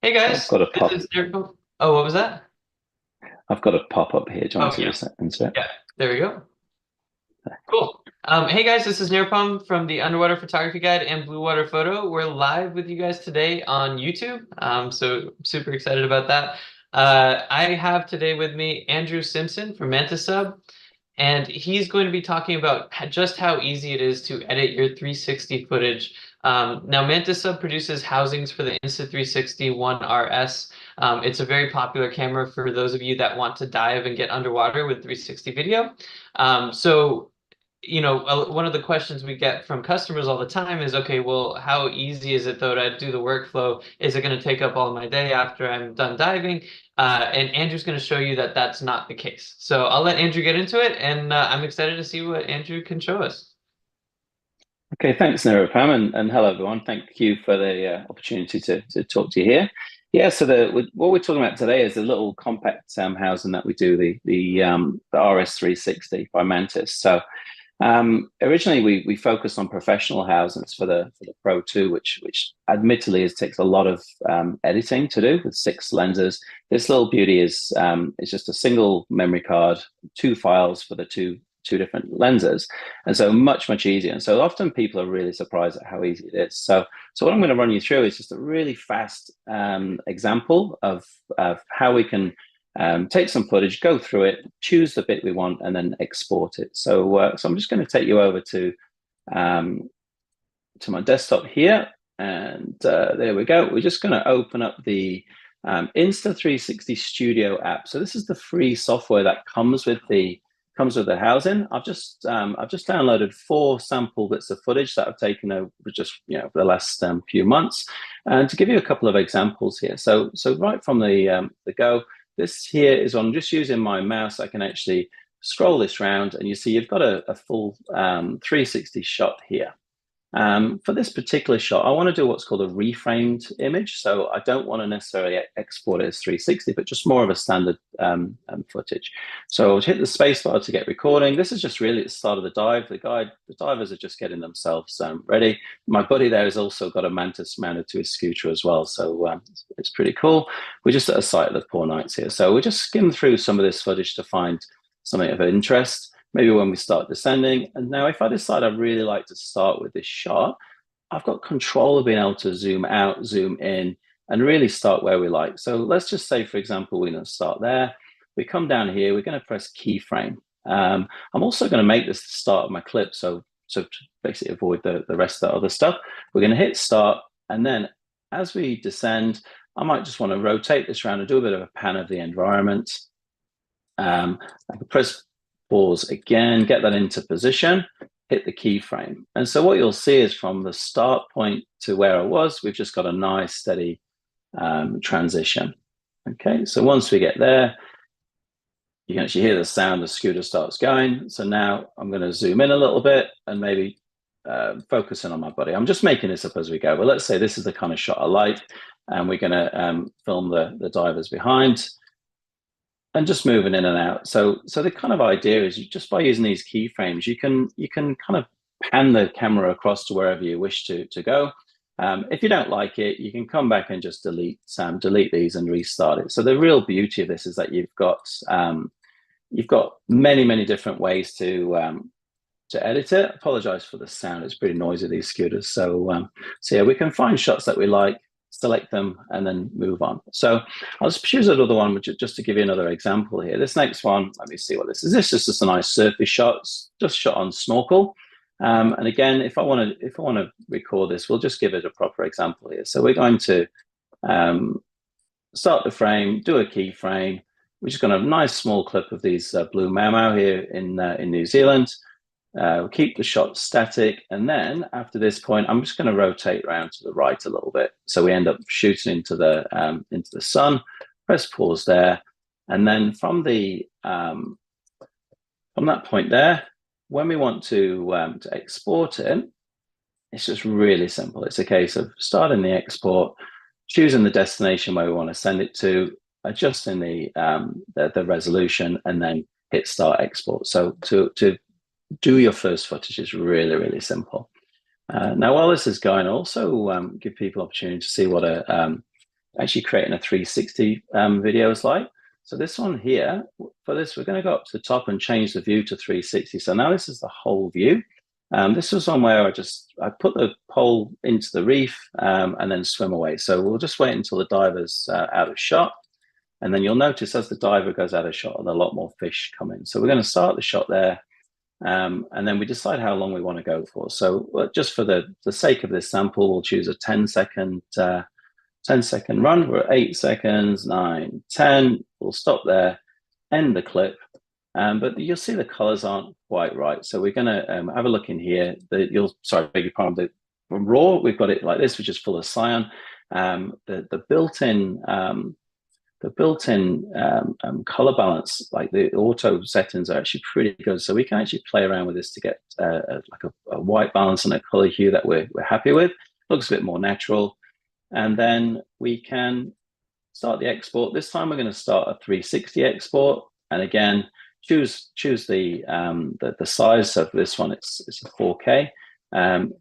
Hey I've guys, got a this pop. is Jericho. Oh, what was that? I've got a pop up here. Do you want Oh to see yeah, this into it? yeah. There we go. Cool. Hey guys, this is Nirpam from the Underwater Photography Guide and Blue Water Photo. We're live with you guys today on YouTube. So super excited about that. I have today with me Andrew Simpson from Mantis Sub, and he's going to be talking about just how easy it is to edit your 360 footage. Now, Mantis Sub produces housings for the Insta 360 One RS. It's a very popular camera for those of you that want to dive and get underwater with 360 video. One of the questions we get from customers all the time is, okay, well, how easy is it though to do the workflow? Is it going to take up all my day after I'm done diving? And Andrew's going to show you that that's not the case. So I'll let Andrew get into it, and I'm excited to see what Andrew can show us. Okay, thanks, Nirupam, and hello everyone. Thank you for the opportunity to talk to you here. Yeah, so what we're talking about today is a little compact housing that we do, the RS360 by Mantis. So originally we focused on professional housings for the Pro 2, which admittedly takes a lot of editing to do with 6 lenses. This little beauty is just a single memory card, 2 files for the two different lenses, and so much easier. And so often people are really surprised at how easy it is. So what I'm going to run you through is just a really fast example of how we can take some footage, go through it, choose the bit we want, and then export it. So I'm just going to take you over um, to my desktop here, and there we go. We're just going to open up the Insta 360 Studio app. So this is the free software that comes with the housing. I've just downloaded 4 sample bits of footage that I've taken over just the last few months, and to give you a couple of examples here. So right from the go. This here is on just using my mouse. I can actually scroll this round, and you see you've got a full 360 shot here. For this particular shot, I want to do what's called a reframed image. So I don't want to necessarily export it as 360, but just more of a standard footage. So I'll hit the space bar to get recording. This is just really the start of the dive. The divers are just getting themselves ready. My buddy there has also got a Mantis mounted to his scooter as well. So it's pretty cool. We're just at a site of the Poor Knights here. So we just skim through some of this footage to find something of interest. Maybe when we start descending. And now if I decide I'd really like to start with this shot, I've got control of being able to zoom out, zoom in, and really start where we like. So let's just say, for example, we're going to start there. We come down here, we're going to press keyframe. I'm also going to make this the start of my clip. So to basically avoid the rest of the other stuff, we're going to hit start. And then as we descend, I might just want to rotate this around and do a bit of a pan of the environment. I can press pause again, get that into position, hit the keyframe. And so what you'll see is from the start point to where I was, we've just got a nice steady transition. Okay, so once we get there, you can actually hear the sound the scooter starts going. So now I'm going to zoom in a little bit and maybe focus in on my body. I'm just making this up as we go, but let's say this is the kind of shot I like, and we're going to film the divers behind and just moving in and out. So the kind of idea is just by using these keyframes, you can kind of pan the camera across to wherever you wish to go. If you don't like it, you can come back and just delete these and restart it. So the real beauty of this is that you've got many different ways to edit it. Apologize for the sound; it's pretty noisy, these scooters. So yeah, we can find shots that we like, select them, and then move on. So I'll just choose another one, which just to give you another example here. This next one, let me see what this is. This is just a nice surface shot, just shot on snorkel. And again, if I want to record this, we'll just give it a proper example here. So we're going to start the frame, do a keyframe. We're just going to have a nice small clip of these blue mau here in New Zealand. We'll keep the shot static, and then after this point, I'm just going to rotate around to the right a little bit, so we end up shooting into the sun. Press pause there, and then from that point there, when we want to export it, it's just really simple. It's a case of starting the export, choosing the destination where we want to send it to, adjusting the resolution, and then hit start export. So to do your first footage is really simple. Now, while this is going, also give people opportunity to see what actually creating a 360 videos like. So this one here, for this, we're going to go up to the top and change the view to 360. So now this is the whole view. This was one where I put the pole into the reef and then swim away. So we'll just wait until the diver's out of shot. And then you'll notice as the diver goes out of shot, a lot more fish come in. So we're going to start the shot there. And then we decide how long we want to go for. So just for the sake of this sample, we'll choose a 10-second 10-second run. We're at 8 seconds, 9, 10. We'll stop there, end the clip. But you'll see the colors aren't quite right. So we're going to have a look in here. Sorry, beg your pardon. From raw, we've got it like this, which is full of cyan. The built-in color balance, like the auto settings, are actually pretty good. So we can actually play around with this to get like a white balance and a color hue that we're happy with. Looks a bit more natural. And then we can start the export. This time we're going to start a 360 export. And again, choose the size of this one. It's a 4K.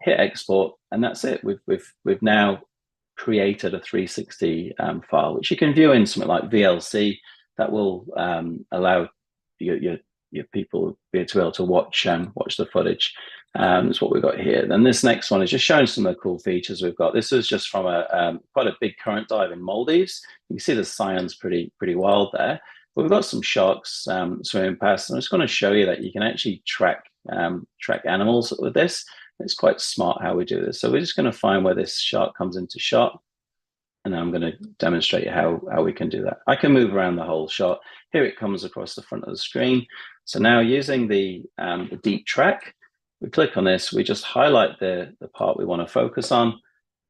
Hit export, and that's it. We've now created a 360 file, which you can view in something like VLC. That will allow your people to be able to watch the footage. That's what we've got here. Then this next one is just showing some of the cool features we've got. This is just from quite a big current dive in Maldives. You can see the cyan's pretty wild there. But we've got some sharks swimming past, and I'm just going to show you that you can actually track animals with this. It's quite smart how we do this. So we're just going to find where this shark comes into shot, and I'm going to demonstrate how we can do that. I can move around the whole shot. Here it comes across the front of the screen. So now using the deep track, we click on this, we just highlight the part we want to focus on,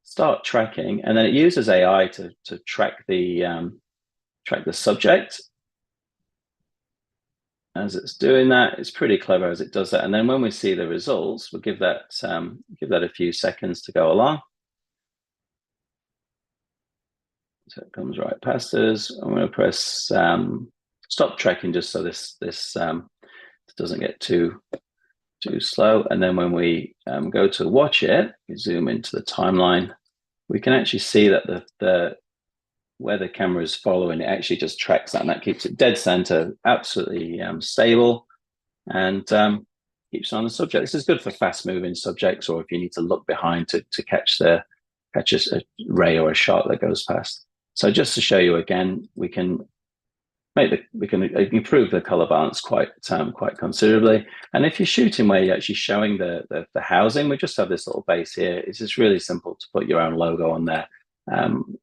start tracking, and then it uses AI to track the subject. As it's doing that, it's pretty clever as it does that. And then when we see the results, we'll give that a few seconds to go along. So it comes right past us. I'm going to press stop tracking just so this doesn't get too slow. And then when we go to watch it, we zoom into the timeline. We can actually see that where the camera is following, it actually just tracks that, and that keeps it dead center, absolutely stable, and keeps on the subject. This is good for fast-moving subjects, or if you need to look behind to catch a ray or a shark that goes past. So just to show you again, we can improve the color balance quite considerably. And if you're shooting where you're actually showing the housing, we just have this little base here. It's just really simple to put your own logo on there.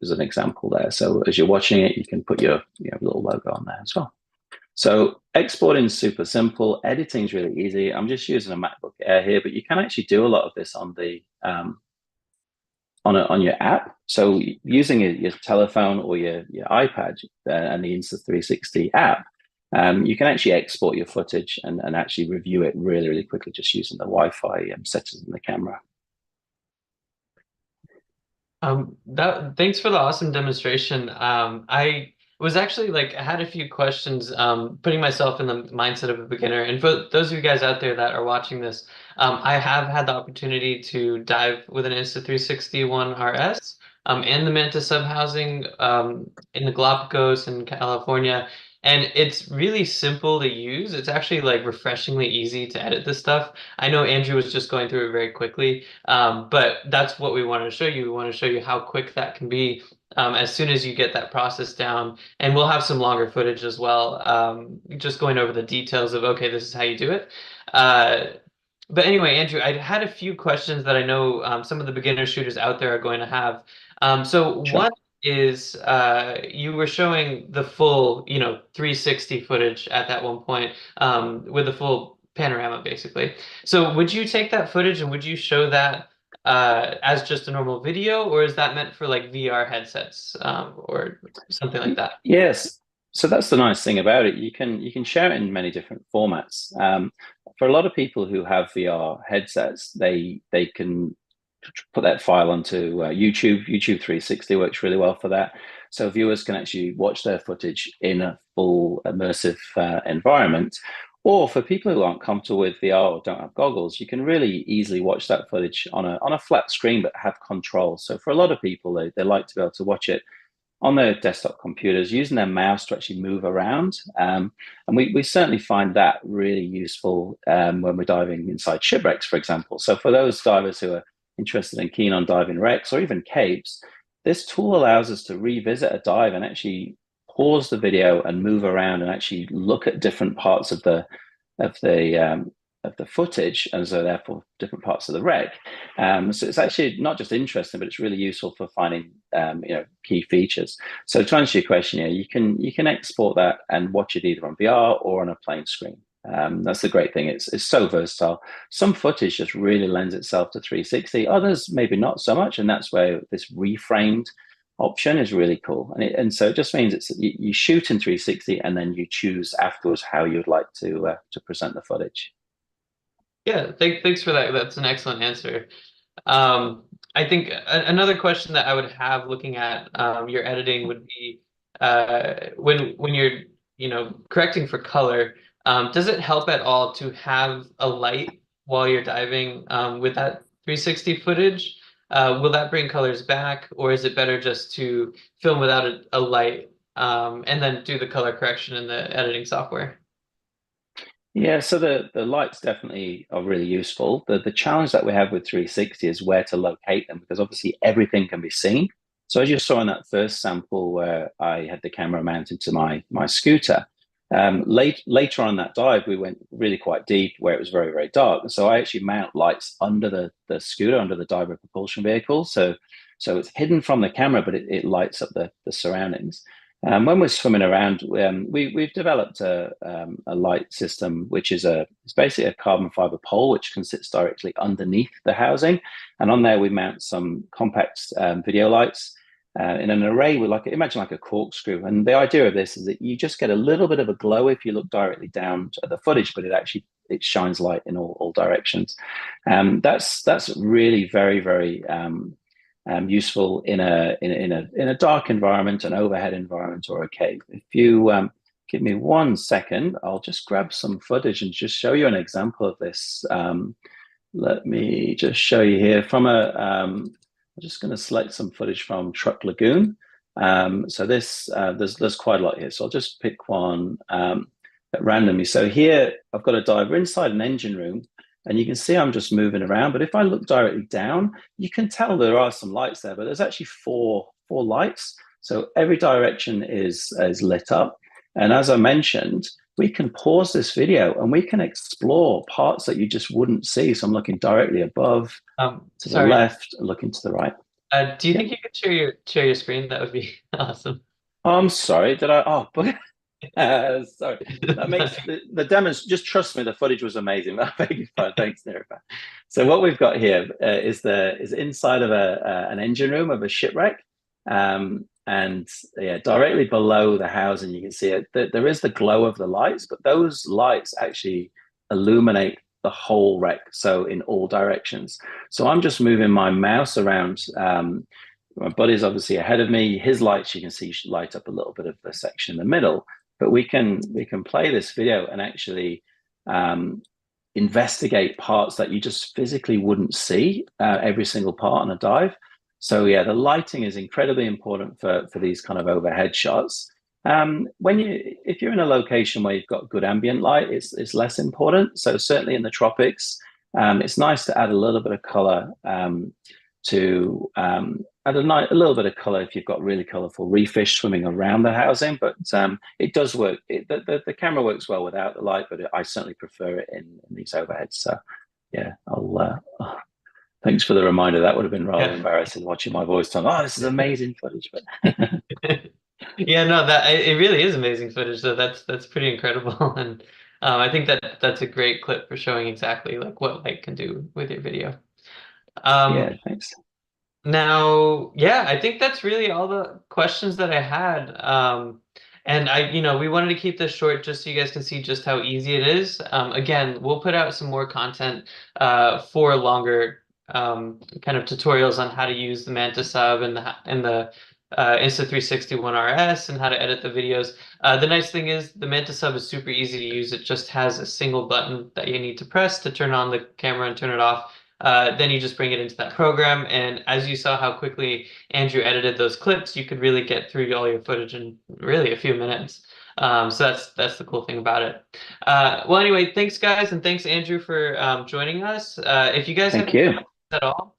As an example there. So as you're watching it, you can put your little logo on there as well. So exporting is super simple. Editing is really easy. I'm just using a MacBook Air here, but you can actually do a lot of this on the on your app. So using your telephone or your iPad and the Insta 360 app, you can actually export your footage and actually review it really quickly just using the Wi-Fi settings in the camera. Thanks for the awesome demonstration. I was actually I had a few questions, putting myself in the mindset of a beginner. And for those of you guys out there that are watching this, I have had the opportunity to dive with an Insta 360 RS, and the Mantis Sub housing, in the Galapagos in California. And it's really simple to use. It's actually refreshingly easy to edit this stuff. I know Andrew was just going through it very quickly, but that's what we want to show you. We want to show you how quick that can be, as soon as you get that process down. And we'll have some longer footage as well, just going over the details of, okay, this is how you do it. But anyway, Andrew, I had a few questions that I know some of the beginner shooters out there are going to have. So Sure. one is, you were showing the full 360 footage at that one point, with the full panorama basically. So would you take that footage and would you show that as just a normal video, or is that meant for VR headsets, or something like that? Yes. So that's the nice thing about it. You can share it in many different formats. For a lot of people who have VR headsets, they can put that file onto YouTube. YouTube 360 works really well for that. So viewers can actually watch their footage in a full immersive environment. Or for people who aren't comfortable with VR or don't have goggles, you can really easily watch that footage on a flat screen, but have control. So for a lot of people, they like to be able to watch it on their desktop computers, using their mouse to actually move around. And we certainly find that really useful when we're diving inside shipwrecks, for example. So for those divers who are interested and keen on diving wrecks or even capes, this tool allows us to revisit a dive and actually pause the video and move around and actually look at different parts of the of the footage, and so therefore different parts of the wreck. So it's actually not just interesting, but it's really useful for finding key features. So to answer your question, you can export that and watch it either on VR or on a plain screen. That's the great thing. It's so versatile. Some footage just really lends itself to 360. Others maybe not so much, and that's where this reframed option is really cool. And so it just means you shoot in 360 and then you choose afterwards how you'd like to present the footage. Yeah, thanks for that. That's an excellent answer. I think another question that I would have looking at your editing would be when you're correcting for color, does it help at all to have a light while you're diving with that 360 footage? Will that bring colors back, or is it better just to film without a light and then do the color correction in the editing software? Yeah, so the lights definitely are really useful. The challenge that we have with 360 is where to locate them, because obviously everything can be seen. So as you saw in that first sample where I had the camera mounted to my scooter, later on that dive, we went really quite deep where it was very, very dark. And so I actually mount lights under the scooter, under the diver propulsion vehicle. So it's hidden from the camera, but it lights up the surroundings. When we're swimming around, we've developed a light system, which is it's basically a carbon fiber pole, which can sit directly underneath the housing. And on there, we mount some compact video lights in an array with imagine like a corkscrew. And the idea of this is that you just get a little bit of a glow if you look directly down at the footage, but it shines light in all directions. That's really very, very useful in a dark environment, an overhead environment, or a cave. If you give me 1 second, I'll just grab some footage and just show you an example of this. Let me just show you here from I'm just going to select some footage from Truck Lagoon. So there's quite a lot here. So I'll just pick one randomly. So here I've got a diver inside an engine room. And you can see I'm just moving around. But if I look directly down, you can tell there are some lights there, but there's actually four lights. So every direction is lit up. And as I mentioned, we can pause this video and we can explore parts that you just wouldn't see. So I'm looking directly above, to the left, looking to the right. Do you think you could share your screen? That would be awesome. Oh, I'm sorry. Did I? Oh, but sorry. That makes the demos. Just trust me, the footage was amazing. Thanks, Nirpa. So what we've got here is inside of an engine room of a shipwreck, and yeah, directly below the housing, you can see it. There is the glow of the lights, but those lights actually illuminate the whole wreck, so in all directions. So I'm just moving my mouse around. My buddy's obviously ahead of me. His lights, you can see, light up a little bit of the section in the middle. But we can play this video and actually investigate parts that you just physically wouldn't see every single part on a dive. So yeah, the lighting is incredibly important for these kind of overhead shots. If you're in a location where you've got good ambient light, it's less important. So certainly in the tropics, it's nice to add a little bit of color to add a little bit of color if you've got really colorful reef fish swimming around the housing, but it does work. The camera works well without the light, but I certainly prefer it in these overheads. So yeah, thanks for the reminder. That would have been rather embarrassing watching my voice talk. Oh, this is amazing footage. But yeah, no, that it really is amazing footage. So that's pretty incredible, and I think that's a great clip for showing exactly like what light can do with your video. Yeah, thanks. Now, yeah, I think that's really all the questions that I had. And we wanted to keep this short just so you guys can see just how easy it is. Again, we'll put out some more content for longer kind of tutorials on how to use the Mantis Sub and the Insta 360 ONE RS and how to edit the videos. The nice thing is the Mantis Sub is super easy to use. It just has a single button that you need to press to turn on the camera and turn it off. then you just bring it into that program. And as you saw how quickly Andrew edited those clips, you could really get through all your footage in really a few minutes. So that's the cool thing about it. Well, anyway, thanks guys, and thanks Andrew for joining us. If you guys have Thank any you. questions at all,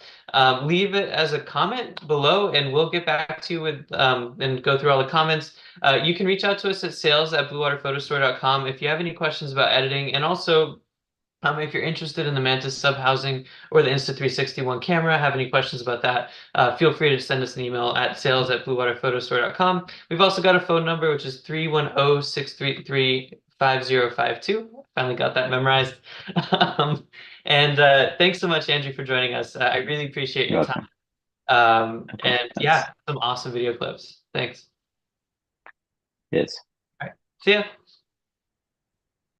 leave it as a comment below, and we'll get back to you with and go through all the comments. You can reach out to us at sales@bluewaterphotostore.com if you have any questions about editing, and also if you're interested in the Mantis Sub housing or the Insta360 camera, have any questions about that, feel free to send us an email at sales@bluewaterphotostore.com. We've also got a phone number, which is 310-633-5052. Finally got that memorized. And thanks so much, Andrew, for joining us. I really appreciate You're your time. welcome. Okay, And thanks. yeah, some awesome video clips. Thanks. Cheers. All right. See ya.